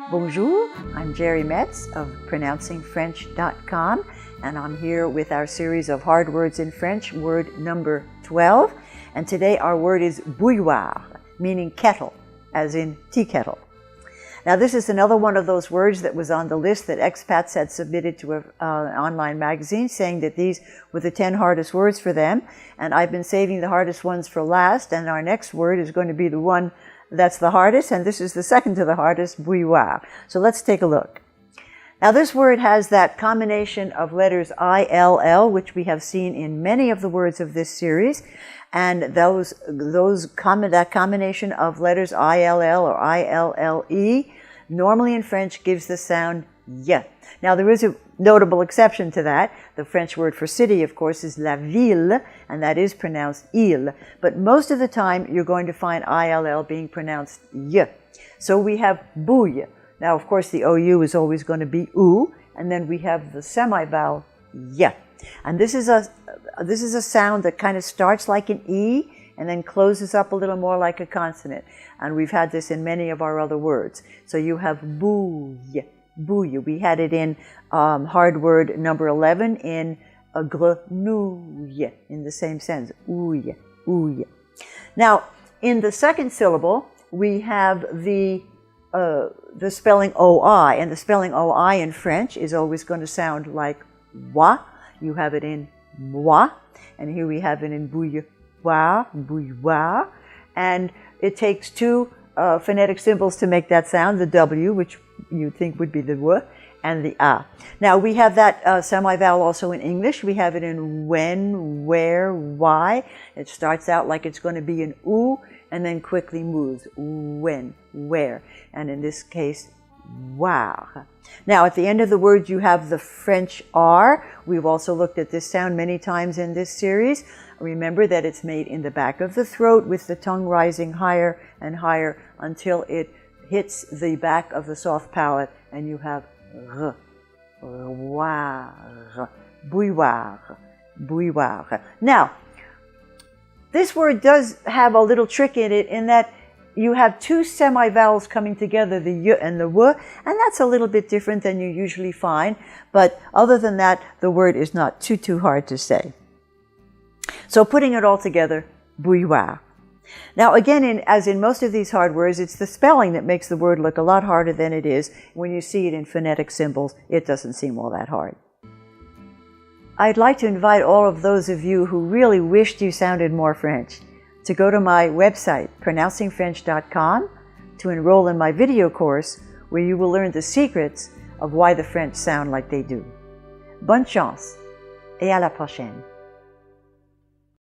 Bonjour, I'm Geri Metz of PronouncingFrench.com, and I'm here with our series of hard words in French, word number 12. And today our word is bouilloire, meaning kettle, as in tea kettle. Now this is another one of those words that was on the list that Expats had submitted to an online magazine, saying that these were the 10 hardest words for them. And I've been saving the hardest ones for last, and our next word is going to be the one that's the hardest, and this is the second to the hardest, bouilloire. So let's take a look. Now this word has that combination of letters I-L-L, which we have seen in many of the words of this series, and that combination of letters I-L-L or I-L-L-E normally in French gives the sound y. Now there is a notable exception to that. The French word for city, of course, is la ville, and that is pronounced il. But most of the time, you're going to find I-L-L being pronounced y. So we have bouille. Now, of course, the OU is always going to be oo, and then we have the semi-vowel y. And this is a sound that kind of starts like an E and then closes up a little more like a consonant. And we've had this in many of our other words. So you have bouille. Bouille. We had it in hard word number 11 in a grenouille, in the same sense, ouille, ouille. Now, in the second syllable, we have the spelling OI, and the spelling OI in French is always going to sound like wa. You have it in moi, and here we have it in bouilloire, bouilloire, and it takes two phonetic symbols to make that sound, the W, which you think would be the W, and the A. Now we have that semi-vowel also in English. We have it in when, where, why. It starts out like it's going to be an oo and then quickly moves. When, where, and in this case, wow. Now at the end of the word you have the French R. We've also looked at this sound many times in this series. Remember that it's made in the back of the throat with the tongue rising higher and higher until it hits the back of the soft palate, and you have r, bouilloire, bouilloire, bouilloire. Now, this word does have a little trick in it in that you have two semi-vowels coming together, the y and the w, and that's a little bit different than you usually find, but other than that, the word is not too hard to say. So putting it all together, bouilloire. Now again, as in most of these hard words, it's the spelling that makes the word look a lot harder than it is. When you see it in phonetic symbols, it doesn't seem all that hard. I'd like to invite all of those of you who really wished you sounded more French to go to my website, PronouncingFrench.com, to enroll in my video course where you will learn the secrets of why the French sound like they do. Bonne chance et à la prochaine.